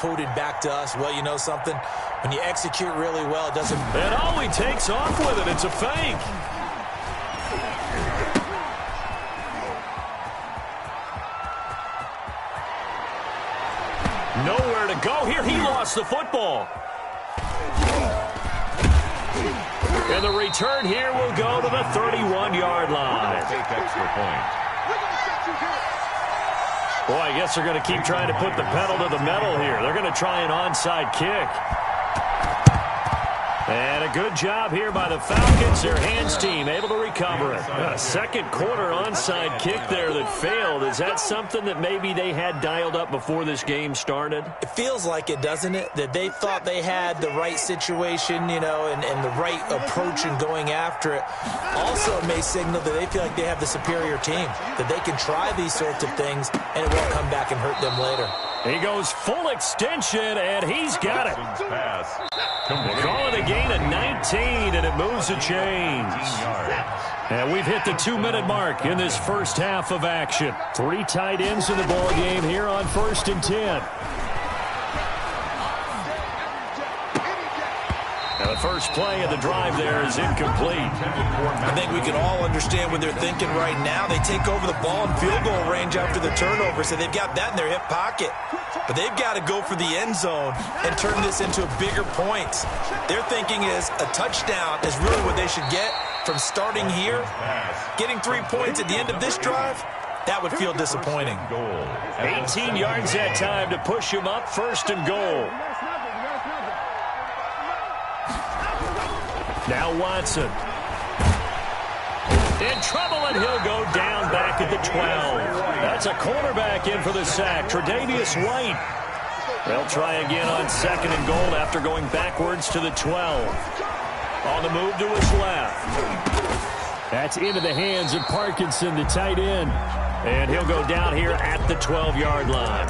quoted back to us, well, you know something? When you execute really well, it doesn't... And he takes off with it. It's a fake. Nowhere to go here. He lost the football. And the return here will go to the 31-yard line. Take extra point. Boy, I guess they're going to keep trying to put the pedal to the metal here. They're going to try an onside kick. And a good job here by the Falcons. Their hands team able to recover it. A second quarter onside kick there that failed. Is that something that maybe they had dialed up before this game started? It feels like it, doesn't it? That they thought they had the right situation, you know, and the right approach in going after it. Also, it may signal that they feel like they have the superior team, that they can try these sorts of things, and it won't come back and hurt them later. He goes full extension, and he's got it. They call it a gain of 19, and it moves the chains. And we've hit the 2-minute mark in this first half of action. 3 tight ends in the ball game here on 1st and 10. Now the first play of the drive there is incomplete. I think we can all understand what they're thinking right now. They take over the ball in field goal range after the turnover, so they've got that in their hip pocket. But they've got to go for the end zone and turn this into a bigger point. Their thinking is a touchdown is really what they should get from starting here. Getting 3 points at the end of this drive, that would feel disappointing. 18 yards that time to push him up, 1st and goal. Now Watson. In trouble, and he'll go down back at the 12. That's a cornerback in for the sack, Tre'Davious White. They'll try again on 2nd and goal after going backwards to the 12. On the move to his left. That's into the hands of Parkinson, the tight end. And he'll go down here at the 12-yard line.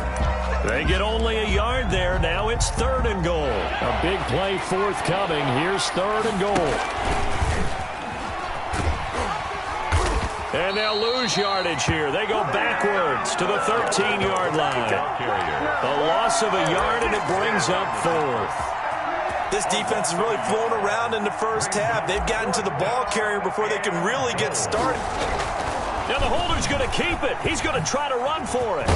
They get only a yard there. Now it's 3rd and goal. A big play forthcoming. Here's 3rd and goal. And they'll lose yardage here. They go backwards to the 13-yard line. The loss of a yard, and it brings up 4th. This defense has really flown around in the first half. They've gotten to the ball carrier before they can really get started. Now the holder's going to keep it. He's going to try to run for it.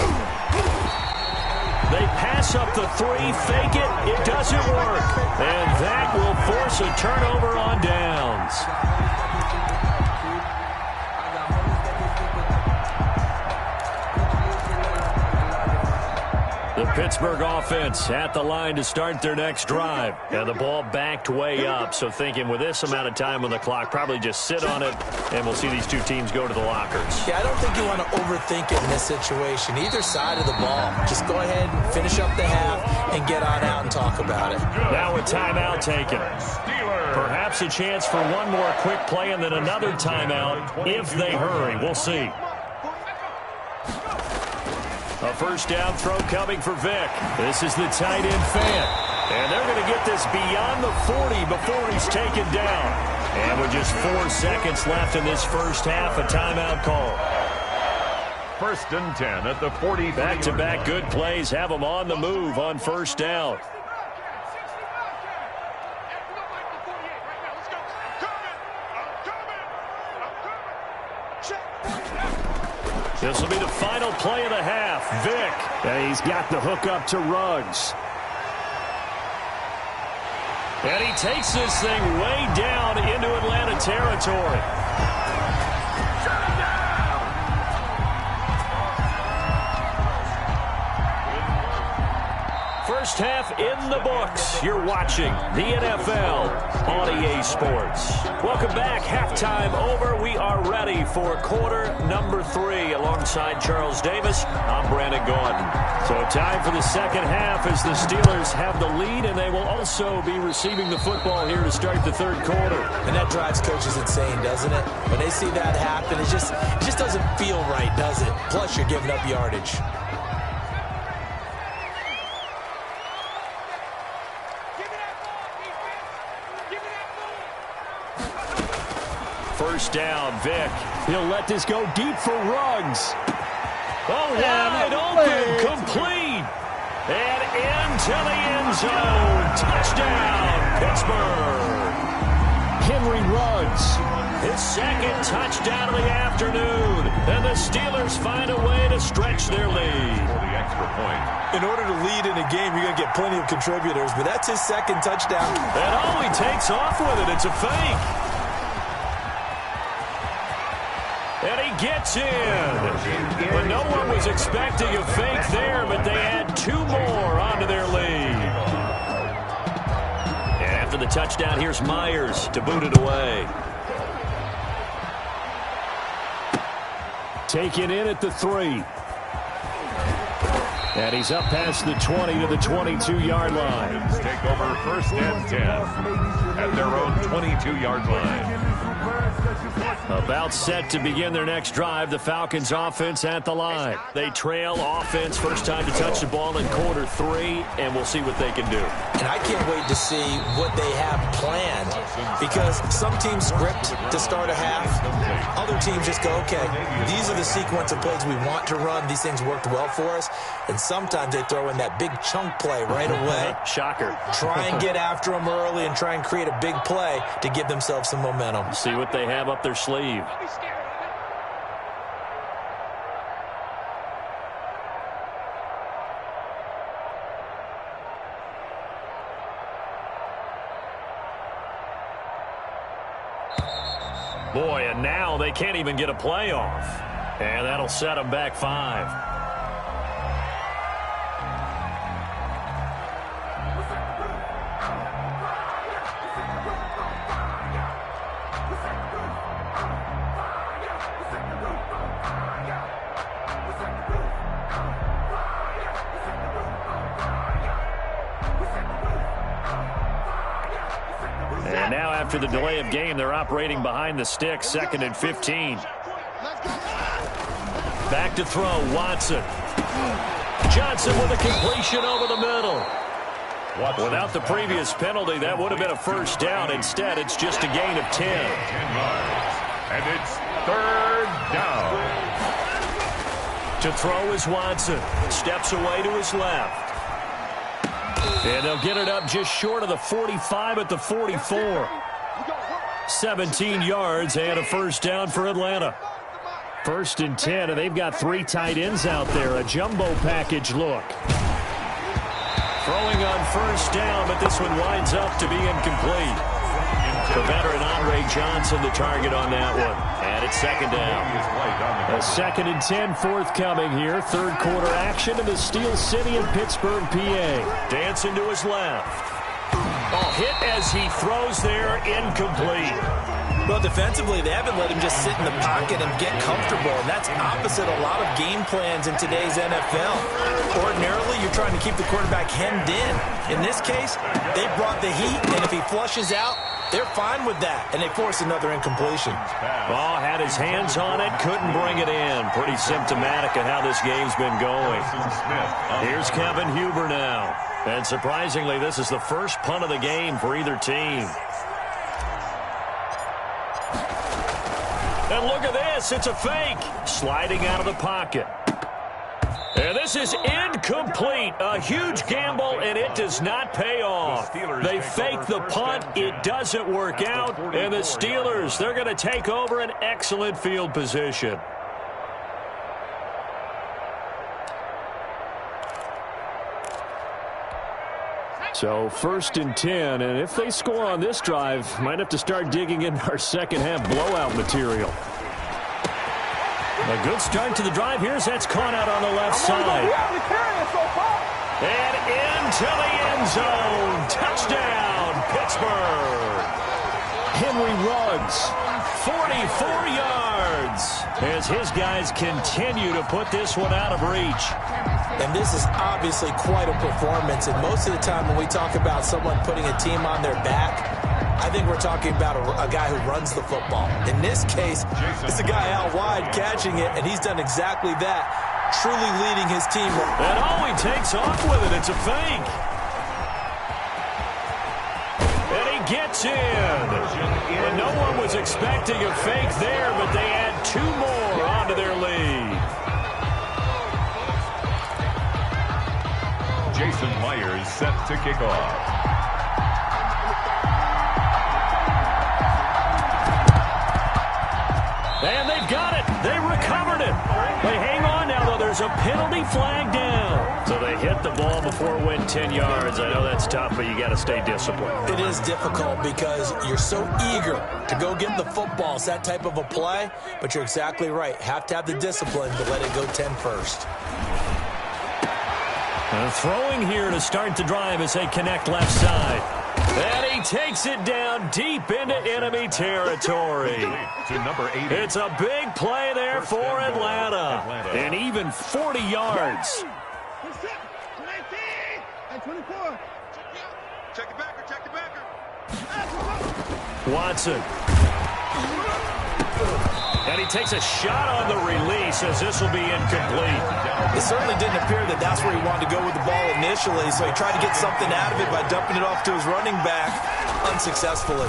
They pass up the 3, fake it. It doesn't work. And that will force a turnover on downs. The Pittsburgh offense at the line to start their next drive. And the ball backed way up. So thinking with this amount of time on the clock, probably just sit on it, and we'll see these two teams go to the lockers. Yeah, I don't think you want to overthink it in this situation. Either side of the ball. Just go ahead and finish up the half and get on out and talk about it. Now a timeout taken. Perhaps a chance for one more quick play and then another timeout if they hurry. We'll see. A first down throw coming for Vick. This is the tight end Fant. And they're going to get this beyond the 40 before he's taken down. And with just 4 seconds left in this first half, a timeout call. 1st and 10 at the 40. Back-to-back good plays have them on the move on first down. This will be the final play of the half. Vick. And he's got the hook up to Ruggs. And he takes this thing way down into Atlanta territory. First half in the books. You're watching the NFL on EA Sports. Welcome back. Halftime over. We are ready for quarter number 3. Alongside Charles Davis, I'm Brandon Gordon. So time for the second half as the Steelers have the lead, and they will also be receiving the football here to start the third quarter. And that drives coaches insane, doesn't it? When they see that happen, it just doesn't feel right, does it? Plus, you're giving up yardage. First down, Vick. He'll let this go deep for Ruggs. Oh, wide open, complete. And into the end zone. Touchdown, Pittsburgh. Henry Ruggs, his second touchdown of the afternoon. And the Steelers find a way to stretch their lead. For the extra point. In order to lead in a game, you're going to get plenty of contributors, but that's his second touchdown. And oh, he takes off with it. It's a fake. And he gets in. But no one was expecting a fake there, but they add two more onto their lead. And after the touchdown, here's Myers to boot it away. Taken in at the 3. And he's up past the 20 to the 22-yard line. Take over 1st and 10 at their own 22-yard line. About set to begin their next drive. The Falcons offense at the line. They trail offense. First time to touch the ball in quarter 3, and we'll see what they can do. And I can't wait to see what they have planned, because some teams script to start a half. Other teams just go, okay, these are the sequence of plays we want to run. These things worked well for us. And sometimes they throw in that big chunk play right away. Shocker. Try and get after them early and try and create a big play to give themselves some momentum. See what they have up their sleeve. Boy, and now they can't even get a play off. And that'll set them back 5. And now after the delay of game, they're operating behind the stick, 2nd and 15. Back to throw, Watson. Johnson with a completion over the middle. Without the previous penalty, that would have been a first down. Instead, it's just a gain of 10. 10 yards. And it's 3rd down. To throw is Watson. Steps away to his left. And they'll get it up just short of the 45 at the 44. 17 yards and a first down for Atlanta. 1st and 10, and they've got 3 tight ends out there. A jumbo package look. Throwing on first down, but this one winds up to be incomplete. The veteran Andre Johnson the target on that one. And it's 2nd down. A 2nd and 10 forthcoming here. 3rd quarter action in the Steel City in Pittsburgh, PA. Dancing to his left. Oh, hit as he throws there, incomplete. Well, defensively, they haven't let him just sit in the pocket and get comfortable, and that's opposite a lot of game plans in today's NFL. Ordinarily, you're trying to keep the quarterback hemmed in. In this case, they brought the heat, and if he flushes out, they're fine with that, and they force another incompletion. Ball had his hands on it, couldn't bring it in. Pretty symptomatic of how this game's been going. Here's Kevin Huber now. And surprisingly, this is the first punt of the game for either team. And look at this, it's a fake. Sliding out of the pocket. And this is incomplete. A huge gamble, and it does not pay off. They fake the punt. It doesn't work out. And the Steelers, they're going to take over an excellent field position. So 1st and 10, and if they score on this drive, might have to start digging into our second half blowout material. A good start to the drive. Here's that's caught out on the left side. And into the end zone. Touchdown, Pittsburgh. Henry Ruggs, 44 yards, as his guys continue to put this one out of reach. And this is obviously quite a performance. And most of the time when we talk about someone putting a team on their back, I think we're talking about a guy who runs the football. In this case, it's a guy out wide catching it, and he's done exactly that, truly leading his team. And oh, he takes off with it. It's a fake. And he gets in. And no one was expecting a fake there, but they add 2 more onto their lead. Jason Myers set to kick off. And they've got it. They recovered it. They hang on now, though. There's a penalty flag down. So they hit the ball before it went 10 yards. I know that's tough, but you got to stay disciplined. It is difficult because you're so eager to go get the football. It's that type of a play, but you're exactly right. Have to have the discipline to let it go 10 first. Throwing here to start the drive as they connect left side. And he takes it down deep into enemy territory. To number 80. It's a big play there for Atlanta. And even 40 yards. Check the backer, check the backer. Watson. And he takes a shot on the release as this will be incomplete. It certainly didn't appear that that's where he wanted to go with the ball initially, so he tried to get something out of it by dumping it off to his running back unsuccessfully.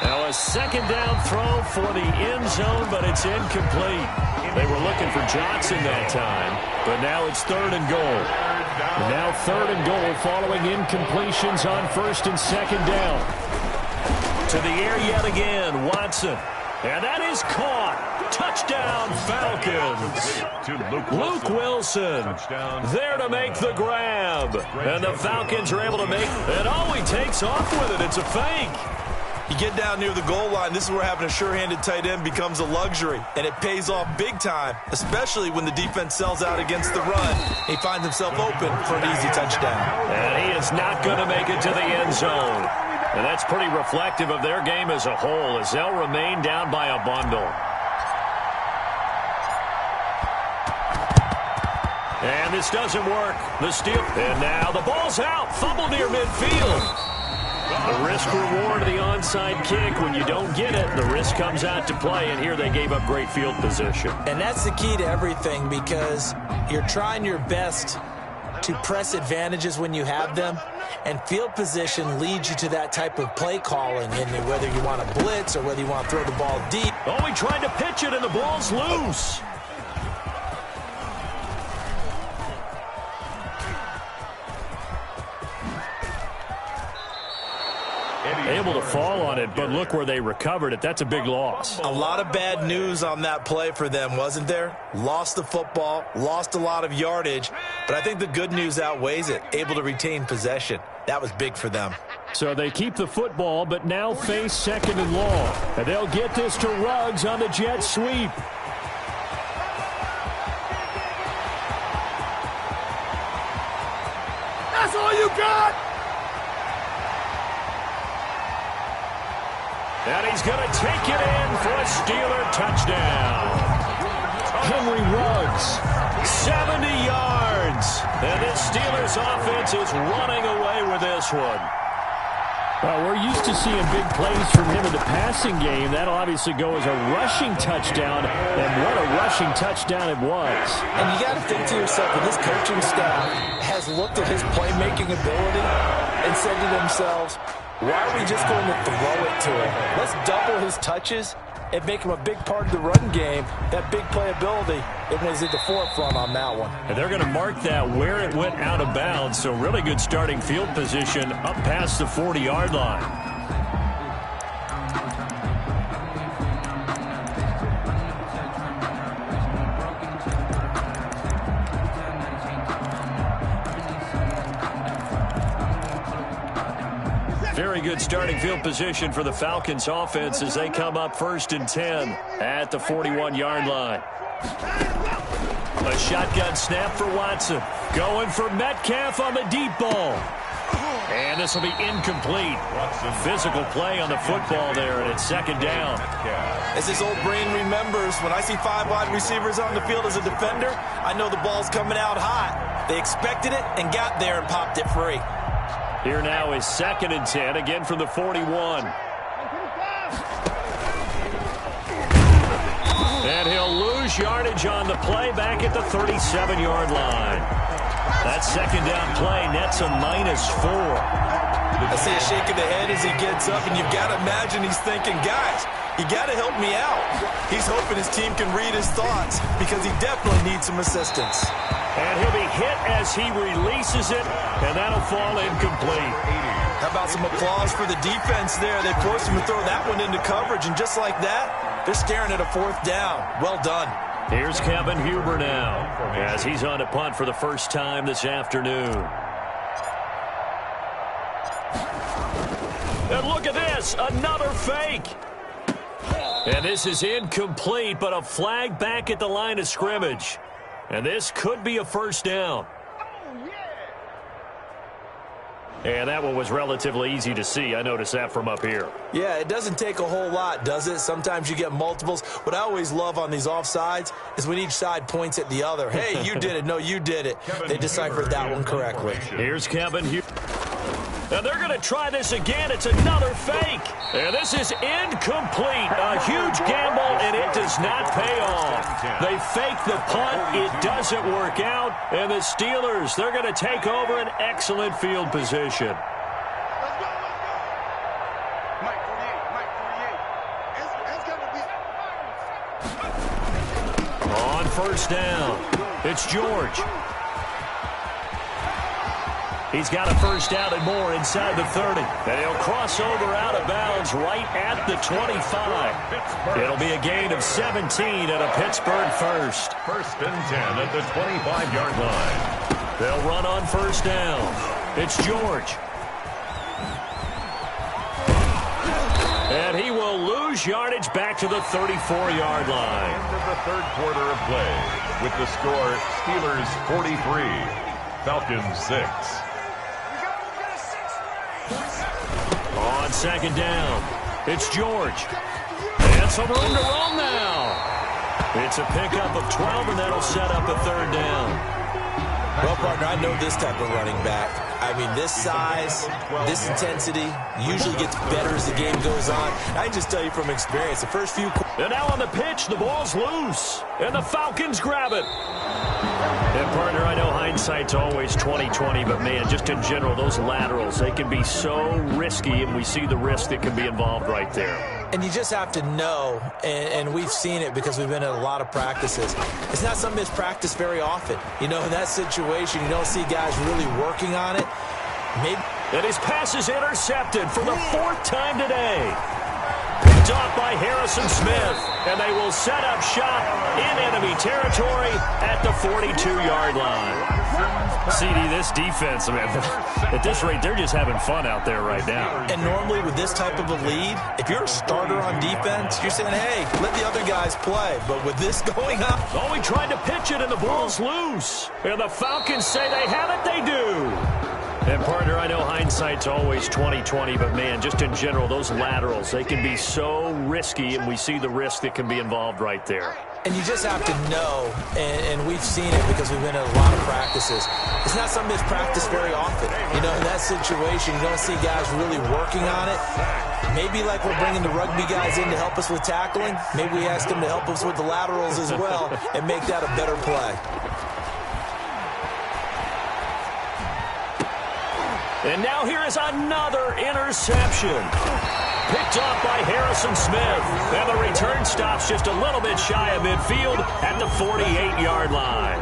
Now a second down throw for the end zone, but it's incomplete. They were looking for Johnson that time, but now it's 3rd and goal. And now 3rd and goal following incompletions on 1st and 2nd down. To the air yet again, Watson. And that is caught. Touchdown, Falcons. Luke Wilson there to make the grab. And the Falcons are able to make it. Oh, he takes off with it. It's a fake. You get down near the goal line, this is where having a sure-handed tight end becomes a luxury, and it pays off big time, especially when the defense sells out against the run. He finds himself open for an easy touchdown. And he is not going to make it to the end zone. And that's pretty reflective of their game as a whole, as they'll remain down by a bundle. And this doesn't work. The steal. And now the ball's out. Fumble near midfield. The risk-reward of the onside kick. When you don't get it, the risk comes out to play, and here they gave up great field position. And that's the key to everything, because you're trying your best to press advantages when you have them, and field position leads you to that type of play calling, and whether you want to blitz or whether you want to throw the ball deep. Oh, he tried to pitch it, and the ball's loose. Able to fall on it, but look where they recovered it. That's a big loss. A lot of bad news on that play for them, wasn't there? Lost the football, lost a lot of yardage, but I think the good news outweighs it. Able to retain possession. That was big for them. So they keep the football, but now face 2nd and long. And they'll get this to Ruggs on the jet sweep. That's all you got? And he's going to take it in for a Steeler touchdown. Henry Ruggs, 70 yards. And this Steelers offense is running away with this one. Well, we're used to seeing big plays from him in the passing game. That'll obviously go as a rushing touchdown, and what a rushing touchdown it was. And you got to think to yourself that this coaching staff has looked at his playmaking ability and said to themselves, why are we just going to throw it to him? Let's double his touches and make him a big part of the run game. That big playability, it was at the forefront on that one. And they're going to mark that where it went out of bounds, so really good starting field position up past the 40-yard line. Very good starting field position for the Falcons offense as they come up 1st and 10 at the 41-yard line. A shotgun snap for Watson. Going for Metcalf on the deep ball. And this will be incomplete. Physical play on the football there, and it's 2nd down. As his old brain remembers, when I see 5 wide receivers on the field as a defender, I know the ball's coming out hot. They expected it and got there and popped it free. Here now is 2nd and 10, again from the 41. And he'll lose yardage on the play back at the 37-yard line. That second down play nets a -4. I see a shake of the head as he gets up, and you've got to imagine he's thinking, guys, you got to help me out. He's hoping his team can read his thoughts because he definitely needs some assistance. And he'll be hit as he releases it, and that'll fall incomplete. How about some applause for the defense there? They forced him to throw that one into coverage, and just like that, they're staring at a 4th down. Well done. Here's Kevin Huber now as he's on to punt for the first time this afternoon. And look at this, another fake. And this is incomplete, but a flag back at the line of scrimmage. And this could be a first down. And that one was relatively easy to see. I noticed that from up here. Yeah, it doesn't take a whole lot, does it? Sometimes you get multiples. What I always love on these offsides is when each side points at the other. Hey, you did it. No, you did it. They deciphered that one correctly. Here's Kevin Huber. And they're going to try this again. It's another fake. And this is incomplete. A huge gamble, and it does not pay off. They fake the punt. It doesn't work out. And the Steelers, they're going to take over an excellent field position. Let's go. Mike 48. On first down, it's George. He's got a first down and more inside the 30. And he'll cross over out of bounds right at the 25. It'll be a gain of 17 at a Pittsburgh first. 1st and 10 at the 25-yard line. They'll run on first down. It's George. And he will lose yardage back to the 34-yard line. End of the 3rd quarter of play with the score Steelers 43, Falcons 6. On second down, it's George. And some room to roll now. It's a pickup of 12, and that'll set up a 3rd down. Well, partner, I know this type of running back. I mean, this size, this intensity usually gets better as the game goes on. I can just tell you from experience, the first few... And now on the pitch, the ball's loose, and the Falcons grab it. And, partner, I know hindsight's always 20/20, but, man, just in general, those laterals, they can be so risky, and we see the risk that can be involved right there. And you just have to know, and we've seen it because we've been at a lot of practices. It's not something that's practiced very often. You know, in that situation, you don't see guys really working on it. Maybe. And his pass is intercepted for the 4th time today. Picked off by Harrison Smith, and they will set up shop in enemy territory at the 42-yard line. CD, this defense, I mean, at this rate, they're just having fun out there right now. And normally with this type of a lead, if you're a starter on defense, you're saying, hey, let the other guys play. But with this going on... Oh, he tried to pitch it, and the ball's loose. And the Falcons say they have it, they do. And, partner, I know hindsight's always 20/20, but, man, just in general, those laterals, they can be so risky, and we see the risk that can be involved right there. And you just have to know, and we've seen it because we've been at a lot of practices. It's not something that's practiced very often. You know, in that situation, you don't see guys really working on it. Maybe like we're bringing the rugby guys in to help us with tackling, maybe we ask them to help us with the laterals as well and make that a better play. And now here is another interception. Picked off by Harrison Smith. And the return stops just a little bit shy of midfield at the 48-yard line.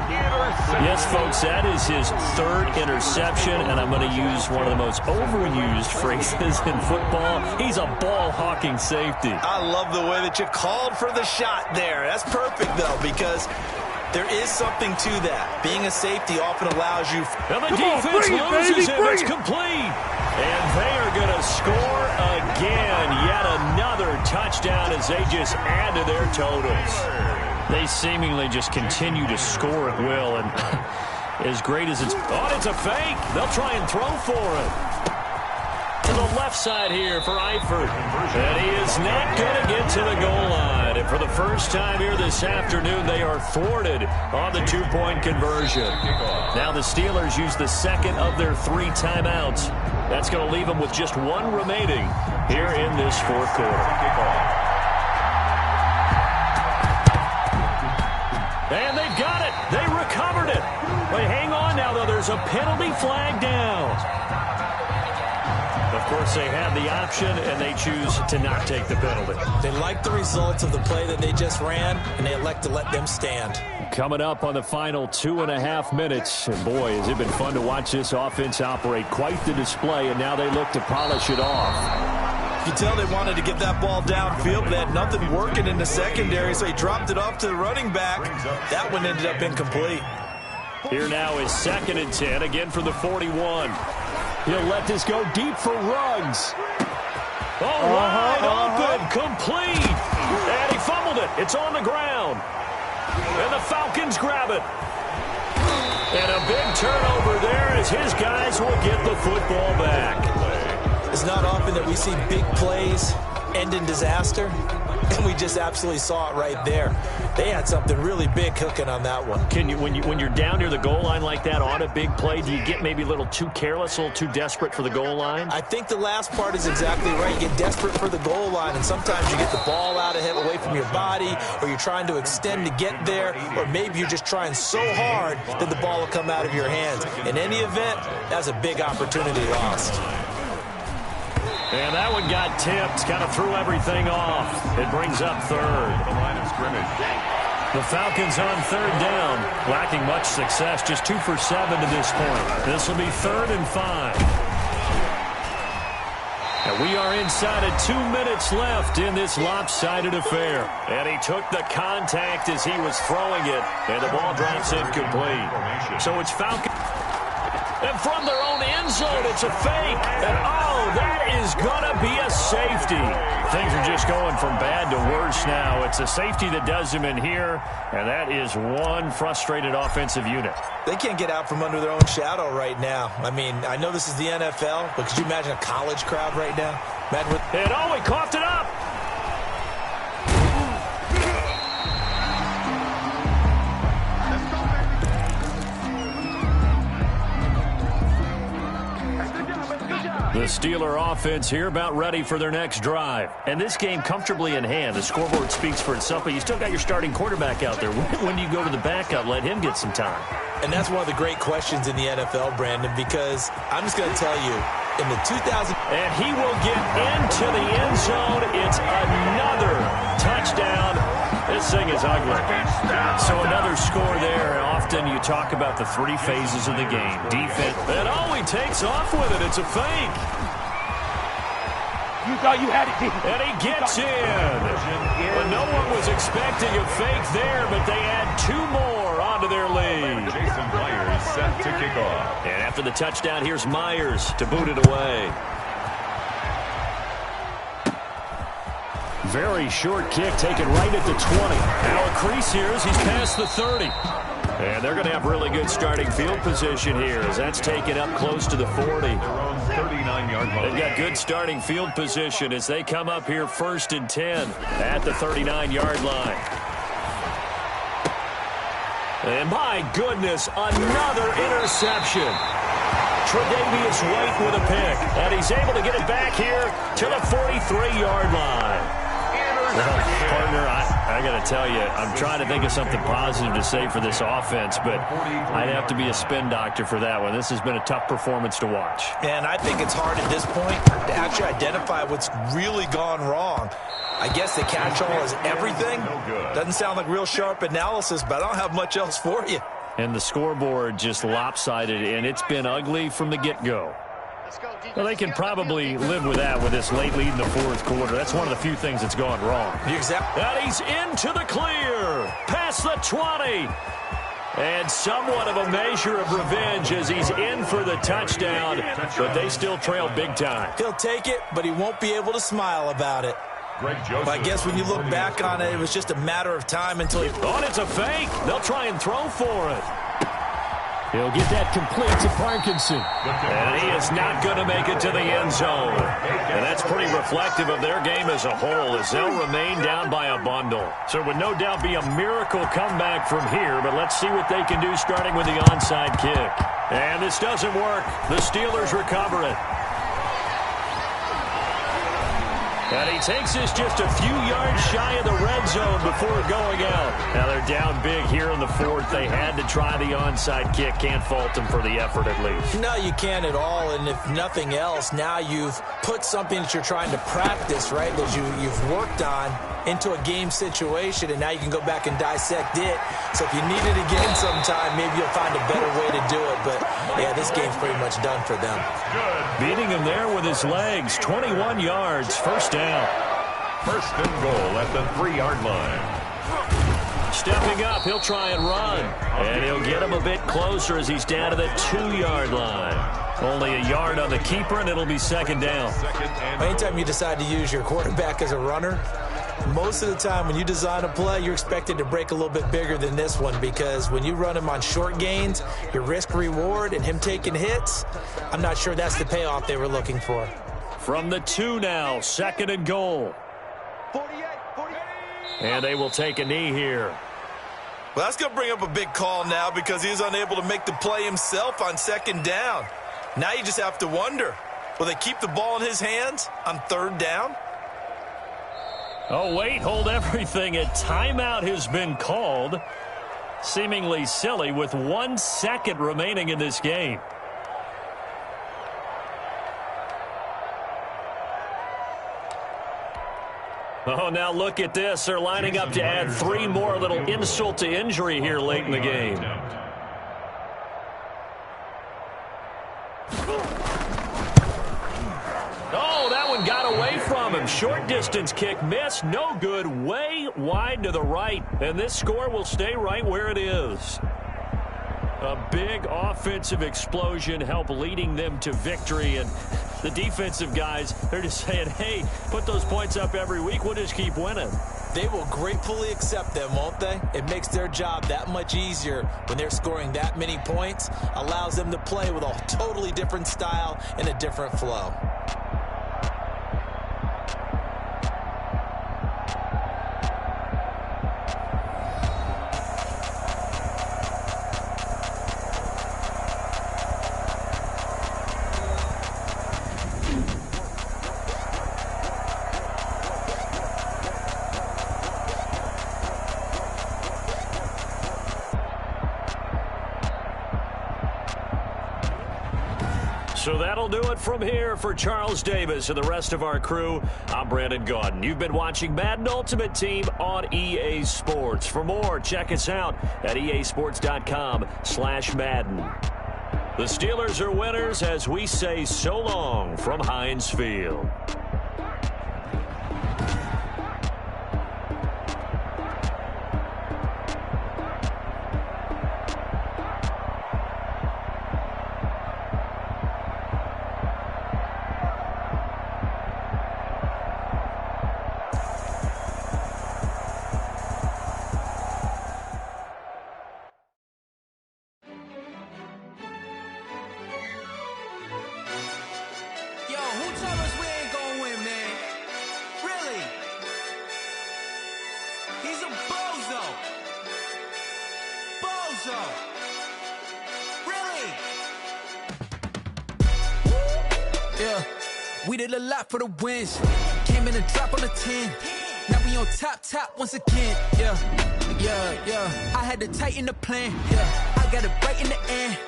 Yes, folks, that is his 3rd interception, and I'm going to use one of the most overused phrases in football. He's a ball-hawking safety. I love the way that you called for the shot there. That's perfect, though, because... there is something to that. Being a safety often allows you... And the defense loses it. It's complete. And they are going to score again. Yet another touchdown as they just add to their totals. They seemingly just continue to score at will. And as great as it's... Oh, it's a fake. They'll try and throw for it. To the left side here for Eifert. And he is not going to get to the goal line. And for the first time here this afternoon, they are thwarted on the 2-point conversion. Now the Steelers use the 2nd of their 3 timeouts. That's going to leave them with just 1 remaining here in this 4th quarter. And they've got it. They recovered it. But hang on now, though. there's a penalty flag down. Of course, they have the option, and they choose to not take the penalty. They like the results of the play that they just ran, and they elect to let them stand. Coming up on the final 2.5 minutes, and boy, has it been fun to watch this offense operate. Quite the display, and now they look to polish it off. You can tell they wanted to get that ball downfield, but they had nothing working in the secondary, so he dropped it off to the running back. That one ended up incomplete. Here now is 2nd and 10, again for the 41. He'll let this go deep for Ruggs. Oh, wide open, complete. And he fumbled it. It's on the ground. And the Falcons grab it. And a big turnover there as his guys will get the football back. It's not often that we see big plays end in disaster, and we just absolutely saw it right there. They had something really big cooking on that one. Can you, when you're down near the goal line like that on a big play, do you get maybe a little too careless, a little too desperate for the goal line? I think the last part is exactly right. You get desperate for the goal line, and sometimes you get the ball out of him, away from your body, or you're trying to extend to get there, or maybe you're just trying so hard that the ball will come out of your hands. In any event, that's a big opportunity lost. And that one got tipped, kind of threw everything off. It brings up 3rd. The line of scrimmage. The Falcons on 3rd down, lacking much success, just 2 for 7 to this point. This will be 3rd and 5. And we are inside of 2 minutes left in this lopsided affair. And he took the contact as he was throwing it, and the ball drops incomplete. So it's Falcons. And from their own end zone, it's a fake. And, oh, that is going to be a safety. Things are just going from bad to worse now. It's a safety that does them in here, and that is one frustrated offensive unit. They can't get out from under their own shadow right now. I mean, I know this is the NFL, but could you imagine a college crowd right now? And, oh, he coughed it up. The Steeler offense here about ready for their next drive. And this game comfortably in hand. The scoreboard speaks for itself, but you still got your starting quarterback out there. When do you go to the backup, let him get some time? And that's one of the great questions in the NFL, Brandon, because I'm just going to tell you, in the 2000... And he will get into the end zone. It's another touchdown. This thing is ugly. So another score there. Often you talk about the 3 phases of the game. Defense. And oh, he takes off with it. It's a fake. You thought you had it, D. And he gets in. But no one was expecting a fake there, but they add 2 more onto their lead. Jason Myers set to kick off. And after the touchdown, here's Myers to boot it away. Very short kick taken right at the 20. Now a crease here as he's past the 30. And they're going to have really good starting field position here as that's taken up close to the 40. Their own 39-yard line. They've got good starting field position as they come up here 1st and 10 at the 39-yard line. And my goodness, another interception. Tre'Davious White with a pick. And he's able to get it back here to the 43-yard line. Well, partner, I got to tell you, I'm trying to think of something positive to say for this offense, but I'd have to be a spin doctor for that one. This has been a tough performance to watch. And I think it's hard at this point to actually identify what's really gone wrong. I guess the catch-all is everything. Doesn't sound like real sharp analysis, but I don't have much else for you. And the scoreboard just lopsided, and it's been ugly from the get-go. Well, they can probably live with that with this late lead in the 4th quarter. That's one of the few things that's gone wrong. And he's into the clear. Past the 20. And somewhat of a measure of revenge as he's in for the touchdown. But they still trail big time. He'll take it, but he won't be able to smile about it. But I guess when you look back on it, it was just a matter of time until he... Oh, it's a fake. They'll try and throw for it. He'll get that complete to Parkinson. And he is not going to make it to the end zone. And that's pretty reflective of their game as a whole as they'll remain down by a bundle. So it would no doubt be a miracle comeback from here, but let's see what they can do starting with the onside kick. And this doesn't work. The Steelers recover it. And he takes this just a few yards shy of the red zone before going out. Now they're down big here in the fourth. They had to try the onside kick. Can't fault them for the effort at least. No, you can't at all. And if nothing else, now you've put something that you're trying to practice, right, that you've worked on into a game situation, and now you can go back and dissect it. So if you need it again sometime, maybe you'll find a better way to do it. But, yeah, this game's pretty much done for them. Beating him there with his legs, 21 yards, first down. First and goal at the 3-yard line. Stepping up, he'll try and run. And he'll get him a bit closer as he's down to the 2-yard line. Only a yard on the keeper, and it'll be second down. Anytime you decide to use your quarterback as a runner, most of the time when you design a play, you're expected to break a little bit bigger than this one, because when you run him on short gains, your risk-reward and him taking hits, I'm not sure that's the payoff they were looking for. From the 2 now, second and goal. 48. And they will take a knee here. Well, that's going to bring up a big call now because he was unable to make the play himself on second down. Now you just have to wonder, will they keep the ball in his hands on third down? Oh, wait, hold everything. A timeout has been called. Seemingly silly with 1 second remaining in this game. Oh, now look at this. They're lining up to add 3 more, a little insult to injury here late in the game. Oh, that one got away from him. Short distance kick missed. No good. Way wide to the right. And this score will stay right where it is. A big offensive explosion helped leading them to victory. And the defensive guys, they're just saying, hey, put those points up every week. We'll just keep winning. They will gratefully accept them, won't they? It makes their job that much easier when they're scoring that many points. Allows them to play with a totally different style and a different flow. So that'll do it from here for Charles Davis and the rest of our crew. I'm Brandon Gaudin. You've been watching Madden Ultimate Team on EA Sports. For more, check us out at easports.com/Madden. The Steelers are winners as we say so long from Heinz Field. We did a lot for the wins. Came in and drop on the 10. Now we on top once again. Yeah. I had to tighten the plan. Yeah. I got it right in the end.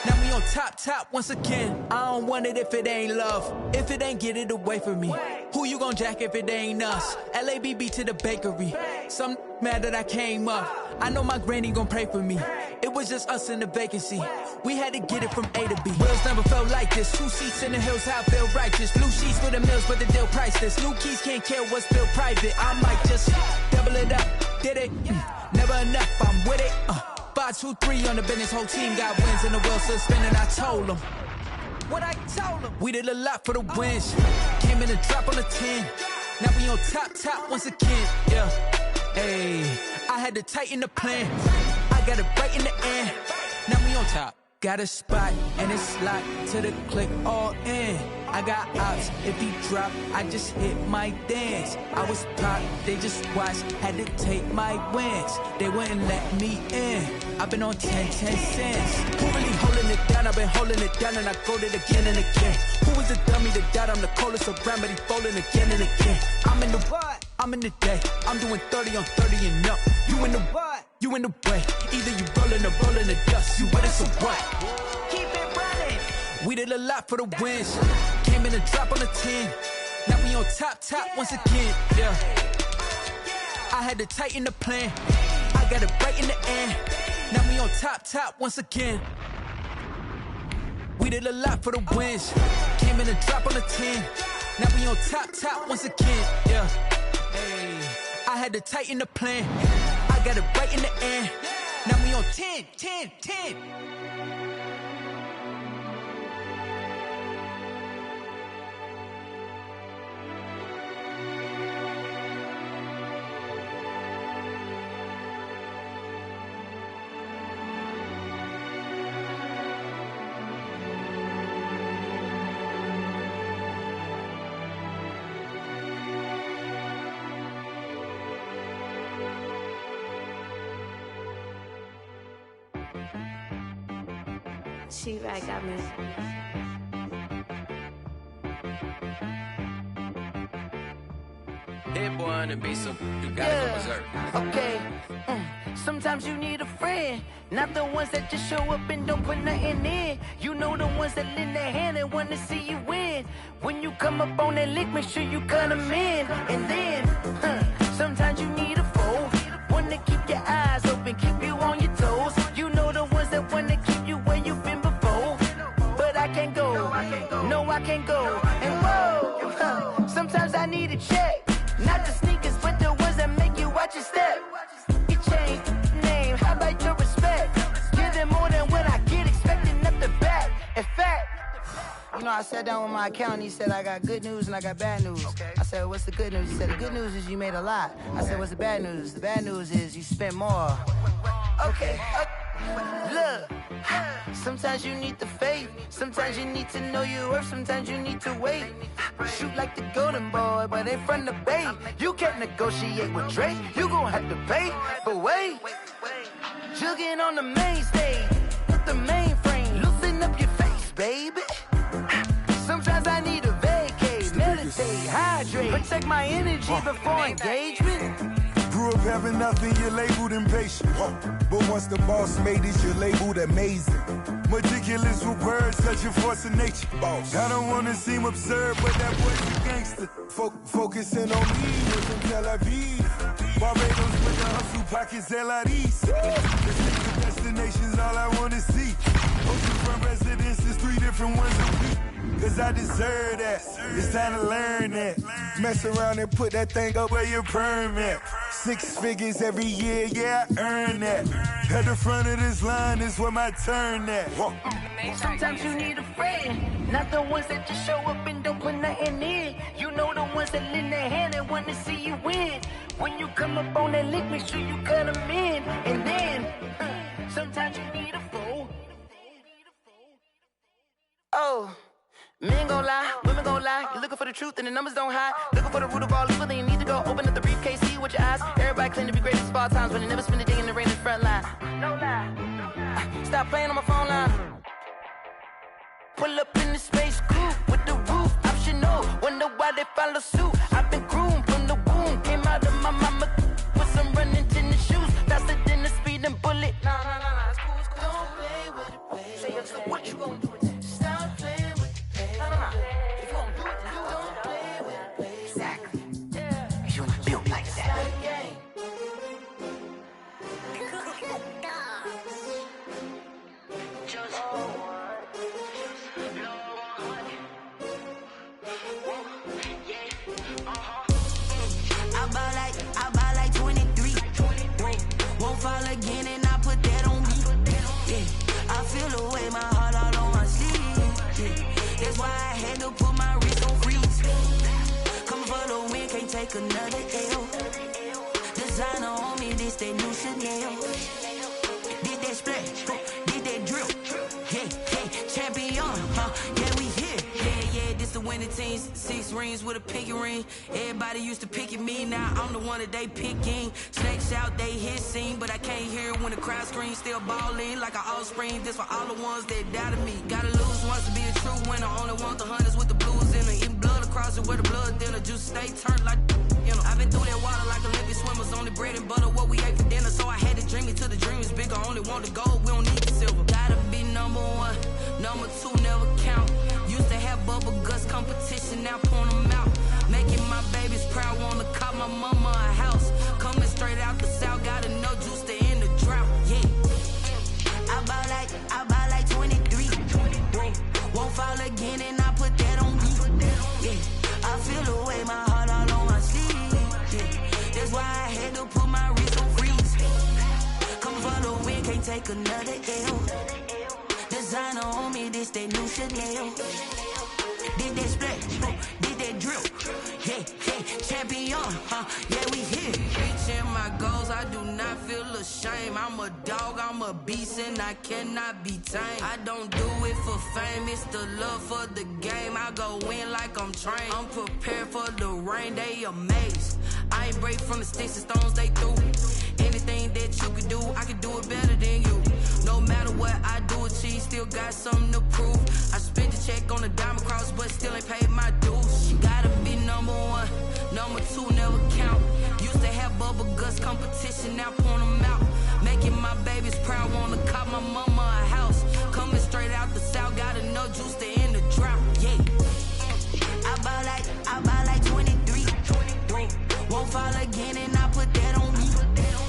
Now we on top once again. I don't want it if it ain't love. If it ain't, get it away from me. Who you gon' jack if it ain't us? LABB to the bakery. Some mad that I came up. I know my granny gon' pray for me. It was just us in the vacancy. We had to get it from A to B. Wheels never felt like this. 2 seats in the hills, how I feel righteous. Blue sheets for the mills, but the deal priceless. New keys can't care what's still private. I might just double it up. Did it? Never enough, I'm with it. 5, 2, 3 on the business. Whole team got wins and the wheels still spinning. I told them what I told them. We did a lot for the wins. Came in and drop on the 10. Now we on top once again. Yeah. Hey, I had to tighten the plan. I got it right in the end. Now we on top. Got a spot and it's locked to the click all in. I got ops, if he drop, I just hit my dance. I was pop, they just watched, had to take my wins. They wouldn't let me in. I've been on 10 cents. Who really holding it down? I've been holding it down and I go it again and again. Who was the dummy that doubt I'm the coldest around, but he folding again and again. I'm in the what? I'm in the day. I'm doing 30 on 30 and up. You in the what? You in the way. Either you rolling or rolling the dust. You with us or what? Keep it running. We did a lot for the wins. Came in and drop on the 10. Now we on top once again. Yeah. I had to tighten the plan. I got it right in the end. Now we on top once again. We did a lot for the wins. Came in and drop on the 10. Now we on top once again. Yeah. Hey. I had to tighten the plan. I got it right in the end. Now we on 10. She right got me. Hit boy on the beat, so you gotta go berserk. Okay. Sometimes you need a friend, not the ones that just show up and don't put nothing in. You know the ones that lend their hand and want to see you win. When you come up on that lick, make sure you cut them in. And then, sometimes you need a foe, one to keep your eyes open, keep you on your toes. You know the ones that want to keep you where you've been before. But I can't go, no I can't go. And whoa, sometimes I need a check. Not the sneakers, but the ones that make you watch your step. You change name, how about your respect? Give them more than what I get, expecting up the back. In fact, you know, I sat down with my accountant, he said I got good news and I got bad news. I said, what's the good news? He said, the good news is you made a lot. I said, what's the bad news? The bad news is you spent more. Okay, look, sometimes you need the faith, sometimes you need to know your worth, sometimes you need to wait. Shoot like the golden boy, but ain't from the bay. You can't negotiate with Drake, you gon' have to pay. But wait, jugging on the main stage, with the mainframe, loosen up your face, baby. Sometimes I need a vacate, meditate, hydrate, protect my energy before engagement. Grew up having nothing, you're labeled impatient. But once the boss made it, you're labeled amazing. Meticulous with words, such a force of nature. Boss. I don't wanna seem absurd, but that boy's a gangster. Focusing on me, was in Tel Aviv. Barbados with the hustle pockets, LREs. The destination's all I wanna see. Oceanfront residences, 3 different ones a week. Cause I deserve that, it's time to learn that. Mess around and put that thing up where your permit. 6 figures every year, yeah, I earn that. At the front of this line is where my turn at. Sometimes you need a friend, not the ones that just show up and don't put nothing in. You know the ones that lend their hand and want to see you win. When you come up on that lick, make sure you cut them in. And then, sometimes you need a fool. Oh. Men gon' lie, women gon' lie. You're looking for the truth and the numbers don't hide. Looking for the root of all evil, then you need to go open up the briefcase, see with your eyes. Everybody claim to be greatest of all times, but they never spend a day in the rain in the front line. No lie. Stop playing on my phone line. Pull up in the space coupe with the roof optional. Wonder why they follow suit. I've been groomed from the womb. Came out of my mama with some running tennis shoes. Faster than the speeding bullet. Nah, it's cool, it's cool. Don't play with it, baby. Say, so what you gon' do? Stop playing. If you gon' do it, then don't play with it, baby. Exactly. Yeah. You're not built like that. I buy like 23. Won't fall again and I put that on me. Yeah. I feel the way my heart all on my sleeve. Yeah. That's why I had to put my wrist on freeze. Coming for the win, can't take another L. Designer on me, this that new Chanel. Did that splash, did that drip. winning teams, 6 rings with a pinky ring. Everybody used to pick at me, now I'm the one that they picking. Snakes out, they hit scene, but I can't hear it when the crowd screams. Still balling like an offspring, this for all the ones that doubted me. Gotta lose once to be a true winner, only want the hunters with the blues in it. Eating blood across it where the blood thinner, juice stay turned like, you know. I've been through that water like Olympic swimmers, only bread and butter, what we ate for dinner. So I had to dream it till the dream is bigger, only want the gold, we don't need the silver. Gotta be number 1, number 2 never count. Used to have bubble guts competition, now point them out. Making my babies proud, wanna cop my mama a house. Coming straight out the south, gotta know juice to end the drought, yeah. I buy like 23. Won't fall again and I put that on me, yeah. I feel the way, my heart all on my sleeve, yeah. That's why I had to put my wrist on freeze. Coming for the win, can't take another L. Designer on me, this that new Chanel. Did that split, did that drill, yeah, champion, yeah, we here. Reaching my goals, I do not feel ashamed. I'm a dog, I'm a beast, and I cannot be tamed. I don't do it for fame, it's the love for the game. I go in like I'm trained. I'm prepared for the rain, they amazed. I ain't break from the sticks and stones they threw. Anything that you could do, I can do it better than you. No matter what I do, achieve, still got something to prove. I spent the check on the diamond cross, but still ain't paid my dues. You gotta be number 1, number 2 never count. Used to have bubble guts competition, now point them out. Making my babies proud, wanna cop my mama a house. Coming straight out the south, gotta know juice to end the drought, yeah. I buy like 23. Won't fall again and I put that on me,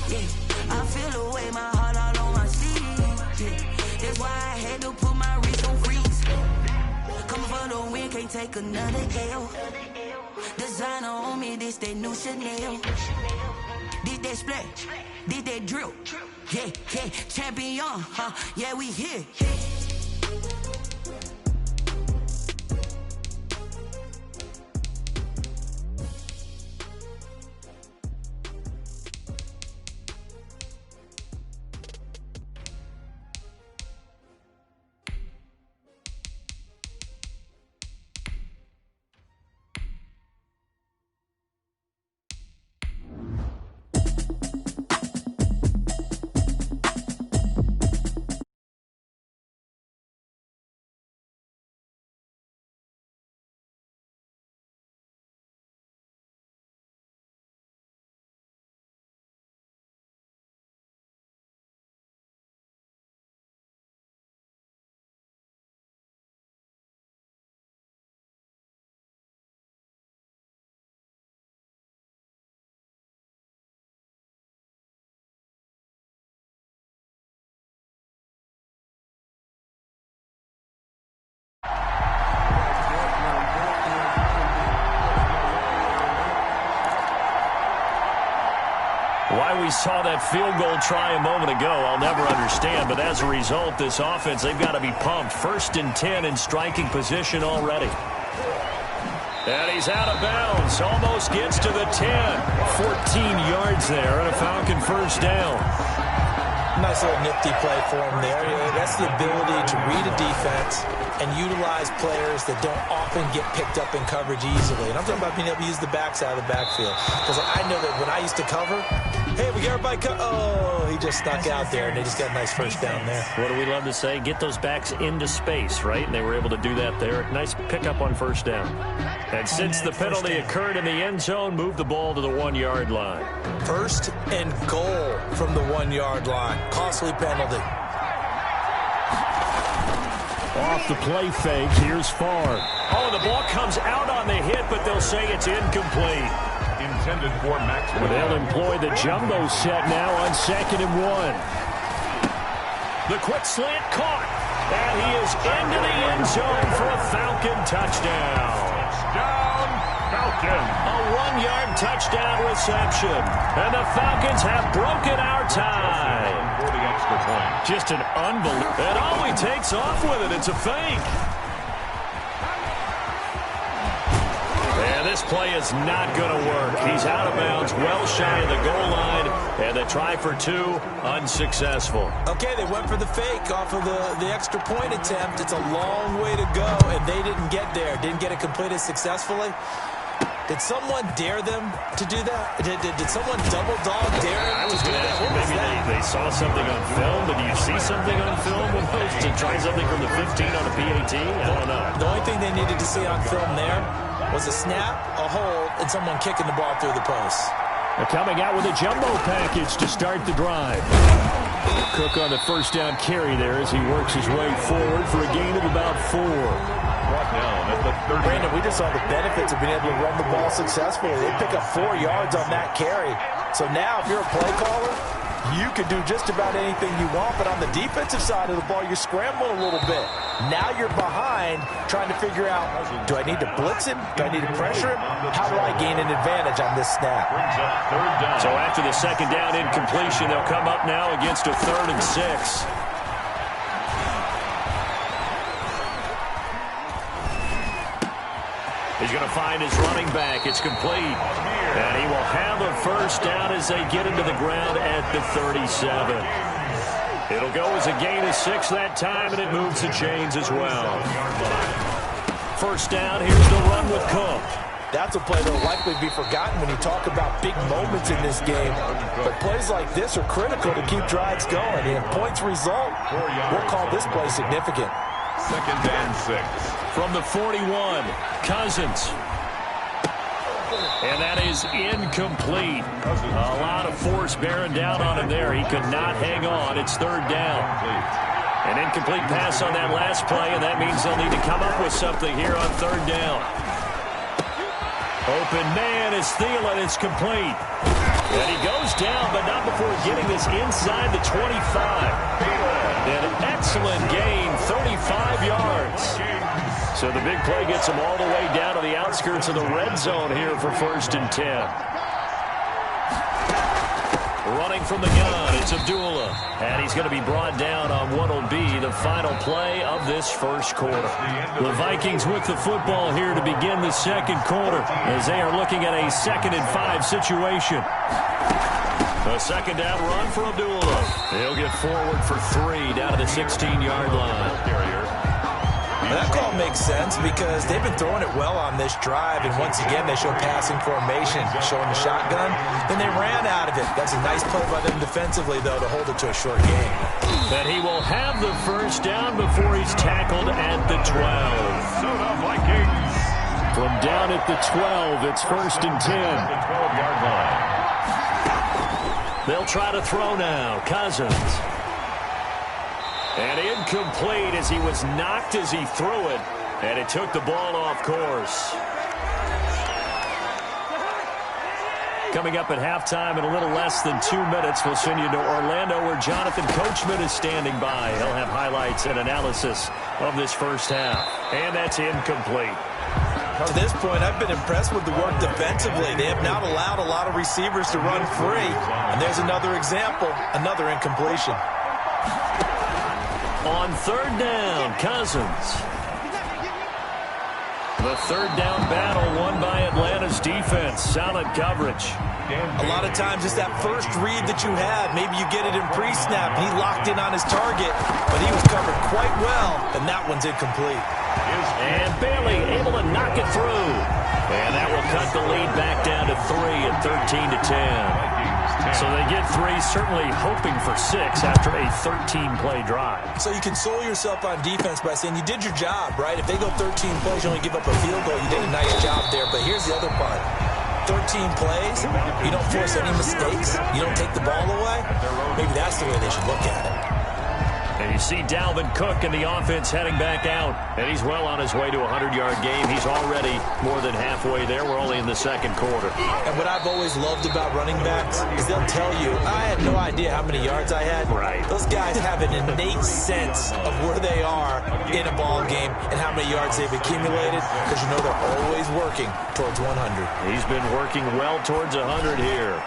yeah. I feel the way, my heart all on my sleeve, yeah. That's why I had to put my wrist on freeze. Coming for the win, can't take another L. Designer on me, this that new Chanel. Did that split, did that drill, yeah, champion, yeah, we here. Why we saw that field goal try a moment ago, I'll never understand. But as a result, this offense, they've got to be pumped. 1st and 10 in striking position already. And he's out of bounds. Almost gets to the 10. 14 yards there and a Falcon first down. Nice little nifty play for him there. That's the ability to read a defense and utilize players that don't often get picked up in coverage easily. And I'm talking about being able to use the backs out of the backfield. Because I know that when I used to cover, hey, we got everybody oh, he just snuck out there, and they just got a nice first down there. What do we love to say? Get those backs into space, right? And they were able to do that there. Nice pickup on first down. And since the penalty occurred in the end zone, move the ball to the 1-yard line. 1st and goal from the 1-yard line. Costly penalty. Off the play fake, here's Favre. Oh, the ball comes out on the hit, but they'll say it's incomplete. Intended for Maxwell. They'll employ the jumbo set now on 2nd and 1. The quick slant caught. And he is into the end zone for a Falcon touchdown. Touchdown, Falcon. A 1-yard touchdown reception. And the Falcons have broken our tie. For the extra point. Just an unbelievable. And all he takes off with it, it's a fake. And this play is not going to work. He's out of bounds, well shy of the goal line, and the try for two, unsuccessful. Okay, they went for the fake off of the extra point attempt. It's a long way to go, and they didn't get there. Didn't get it completed successfully. Did someone dare them to do that? Did someone double dog dare them? I was going to ask you, maybe they saw something on film, but do you see something on film with those to try something from the 15 on a PAT? I don't know. The only thing they needed to see on film there was a snap, a hold, and someone kicking the ball through the post. They're coming out with a jumbo package to start the drive. Cook on the first down carry there as he works his way forward for a gain of about 4. Brandon, we just saw the benefits of being able to run the ball successfully. They pick up 4 yards on that carry. So now if you're a play caller, you can do just about anything you want. But on the defensive side of the ball, you're scrambling a little bit. Now you're behind trying to figure out, do I need to blitz him? Do I need to pressure him? How do I gain an advantage on this snap? So after the second down incompletion, they'll come up now against a 3rd and 6. He's going to find his running back. It's complete. And he will have a first down as they get into the ground at the 37. It'll go as a gain of 6 that time, and it moves the chains as well. First down, here's the run with Cook. That's a play that will likely be forgotten when you talk about big moments in this game. But plays like this are critical to keep drives going. And if points result, we'll call this play significant. 2nd and 6. From the 41, Cousins. And that is incomplete. A lot of force bearing down on him there. He could not hang on. It's 3rd down. An incomplete pass on that last play, and that means they'll need to come up with something here on 3rd down. Open man is Thielen. It's complete. And he goes down, but not before getting this inside the 25. An excellent gain, 35 yards. So the big play gets him all the way down to the outskirts of the red zone here for 1st and 10. Running from the gun, it's Abdullah. And he's going to be brought down on what will be the final play of this first quarter. The Vikings with the football here to begin the second quarter as they are looking at a 2nd and 5 situation. A second down run for Abdullah. He'll get forward for 3 down to the 16-yard line. That call makes sense because they've been throwing it well on this drive, and once again they show passing formation, showing the shotgun. Then they ran out of it. That's a nice play by them defensively, though, to hold it to a short game. But he will have the first down before he's tackled at the 12. Vikings. From down at the 12, it's 1st and 10. The 12-yard line. They'll try to throw now. Cousins. And incomplete as he was knocked as he threw it. And it took the ball off course. Coming up at halftime in a little less than 2 minutes, we'll send you to Orlando where Jonathan Coachman is standing by. He'll have highlights and analysis of this first half. And that's incomplete. At this point, I've been impressed with the work defensively. They have not allowed a lot of receivers to run free. And there's another example, another incompletion. On 3rd down, Cousins. The 3rd down battle won by Atlanta's defense. Solid coverage. A lot of times it's that first read that you have. Maybe you get it in pre-snap. He locked in on his target, but he was covered quite well, and that one's incomplete. And Bailey able to knock it through. And that will cut the lead back down to 3 at 13-10. So they get 3, certainly hoping for 6 after a 13-play drive. So you console yourself on defense by saying you did your job, right? If they go 13 plays, you only give up a field goal, you did a nice job there. But here's the other part. 13 plays, you don't force any mistakes, you don't take the ball away. Maybe that's the way they should look at it. And you see Dalvin Cook in the offense heading back out. And he's well on his way to a 100-yard game. He's already more than halfway there. We're only in the second quarter. And what I've always loved about running backs is they'll tell you, I had no idea how many yards I had. Right. Those guys have an innate sense of where they are in a ball game and how many yards they've accumulated because you know they're always working towards 100. He's been working well towards 100 here.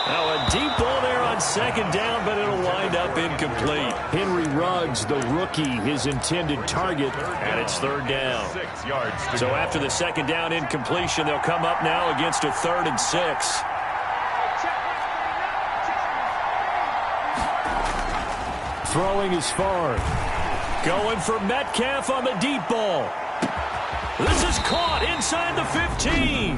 Now a deep ball there on second down, but it'll wind up incomplete. Henry Ruggs, the rookie, his intended target, and it's third down. 6 yards to So go. after the second down incompletion, they'll come up now against a 3rd and 6. Throwing is Favre. Going for Metcalf on the deep ball. This is caught inside the 15.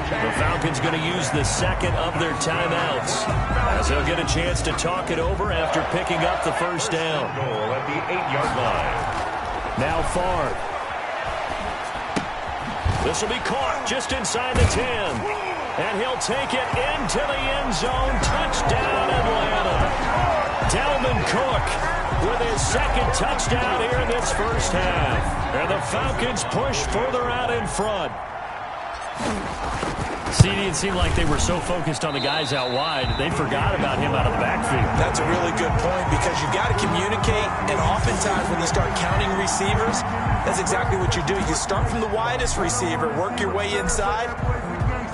The Falcons going to use the second of their timeouts, as they'll get a chance to talk it over after picking up the first down. Goal at the 8-yard line. Now Favre. This will be caught just inside the 10. And he'll take it into the end zone. Touchdown, Atlanta. Dalvin Cook with his second touchdown here in this first half. And the Falcons push further out in front. CD, it seemed like they were so focused on the guys out wide, they forgot about him out of the backfield. That's a really good point because you've got to communicate, and oftentimes when you start counting receivers, that's exactly what you do. You start from the widest receiver, work your way inside.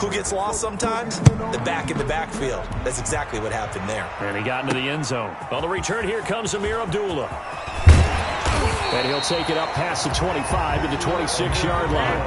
Who gets lost sometimes? The back in the backfield. That's exactly what happened there. And he got into the end zone. On the return, here comes Amir Abdullah. And he'll take it up past the 25 to the 26-yard line.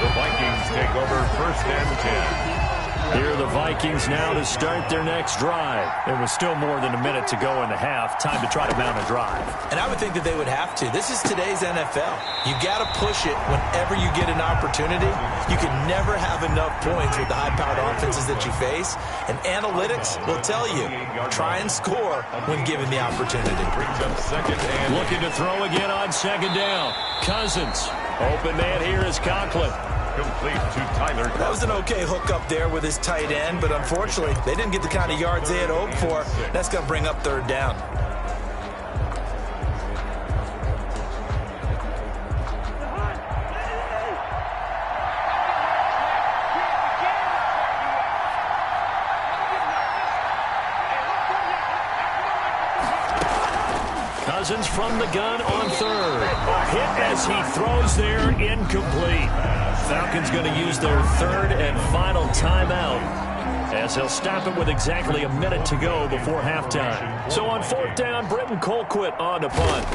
The Vikings take over 1st and 10. Here are the Vikings now to start their next drive. There was still more than a minute to go in the half. Time to try to mount a drive. And I would think that they would have to. This is today's NFL. You got to push it whenever you get an opportunity. You can never have enough points with the high-powered offenses that you face. And analytics will tell you, try and score when given the opportunity. Brings up 2nd and Looking to throw again on second down. Cousins. Open man here is Conklin. complete to Tyler. That was an okay hook up there with his tight end, but unfortunately, they didn't get the kind of yards they had hoped for. That's going to bring up 3rd down. Cousins from the gun on 3rd. Hit as he throws there, incomplete. Falcons going to use their 3rd and final timeout, as he'll stop it with exactly a minute to go before halftime. So on 4th down, Britton Colquitt on to punt.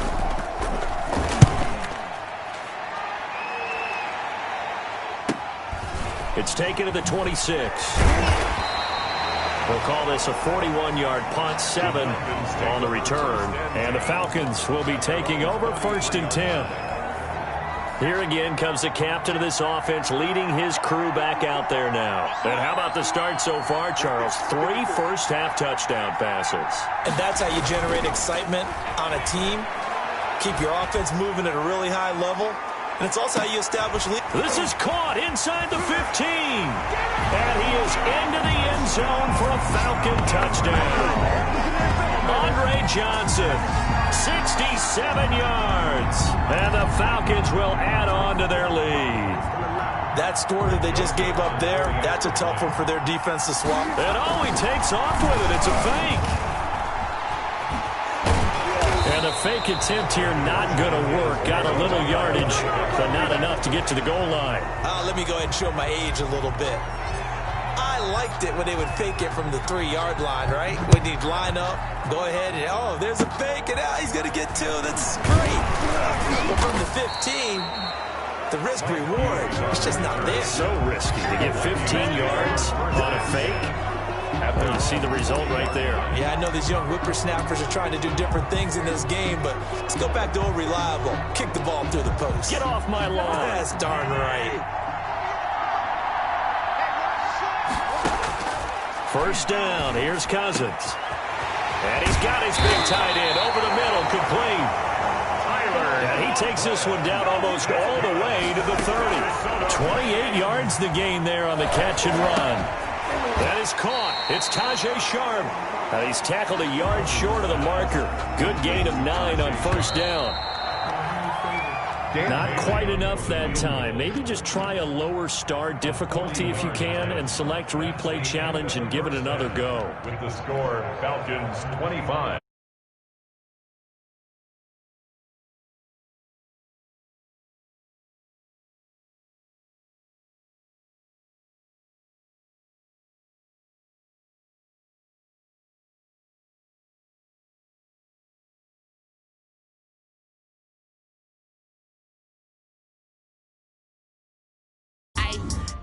It's taken to the 26. We'll call this a 41-yard punt, 7 on the return. And the Falcons will be taking over 1st and 10. Here again comes the captain of this offense, leading his crew back out there now. And how about the start so far, Charles? 3 first-half touchdown passes. And that's how you generate excitement on a team. Keep your offense moving at a really high level. And it's also how you establish lead. This is caught inside the 15. And he is into the end zone for a Falcon touchdown. Andre Johnson, 67 yards. And the Falcons will add on to their lead. That score that they just gave up there, that's a tough one for their defense to swap. And oh, he takes off with it. It's a fake. And a fake attempt here not going to work. Got a little yardage, but not enough to get to the goal line. Let me go ahead and show my age a little bit. I liked it when they would fake it from the 3-yard line, right? When you'd line up, go ahead and, oh, there's a fake, and he's going to get 2. That's great. But from the 15, the risk-reward, it's just not there. So risky to get 15 yards on a fake. Well, you see the result right there. Yeah, I know these young whippersnappers are trying to do different things in this game, but let's go back to old reliable. Kick the ball through the post. Get off my lawn. That's darn right. First down. Here's Cousins. And he's got his big tight end over the middle, complete. And he takes this one down almost all the way to the 30. 28 yards the gain there on the catch and run. That is caught. It's Tajay Sharp. And he's tackled a yard short of the marker. Good gain of 9 on first down. Not quite enough that time. Maybe just try a lower star difficulty if you can and select replay challenge and give it another go. With the score, Falcons 25.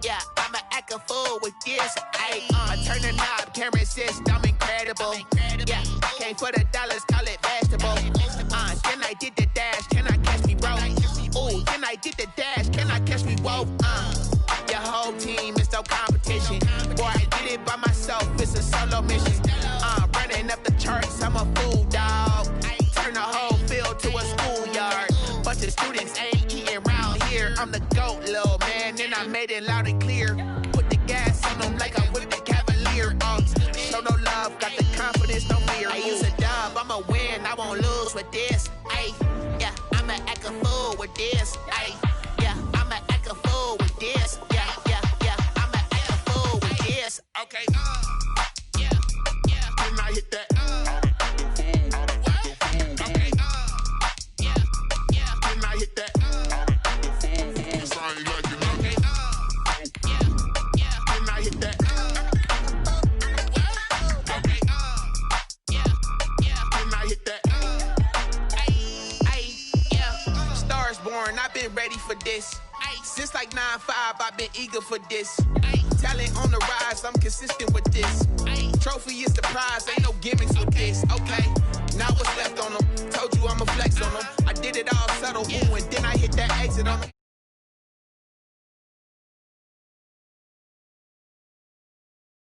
yeah, I'ma act a fool with this. Ayy, I turn the knob, camera assist, I'm incredible. Yeah, came for the dollars, call it vegetable. Then I did the dash, can I catch me, bro? Ooh, then I did the dash, can I catch me, whoa? Your whole team is no competition. Boy, I did it by myself, it's a solo mission. Running up the charts, I'm a fool, dog. Turn the whole field to a schoolyard. Bunch of students ain't eating round here. I'm the GOAT, little man, and I made it loud and clear. Put the gas on them like I'm with the Cavalier. Show no love, got the confidence, no fear. I use a dub, I'ma win, I won't lose with this. Ay, yeah, I'ma act a fool with this. Ay, yeah, I'ma act a fool with this. Yeah, I'ma act a fool with this. Okay, yeah, when I hit that. I've been ready for this. Since like 9-5, I've been eager for this. Talent on the rise, I'm consistent with this. Trophy is the prize, ain't no gimmicks with this. Okay, now what's left on them? Told you I'ma flex on them. I did it all subtle, ooh, and then I hit that exit on them.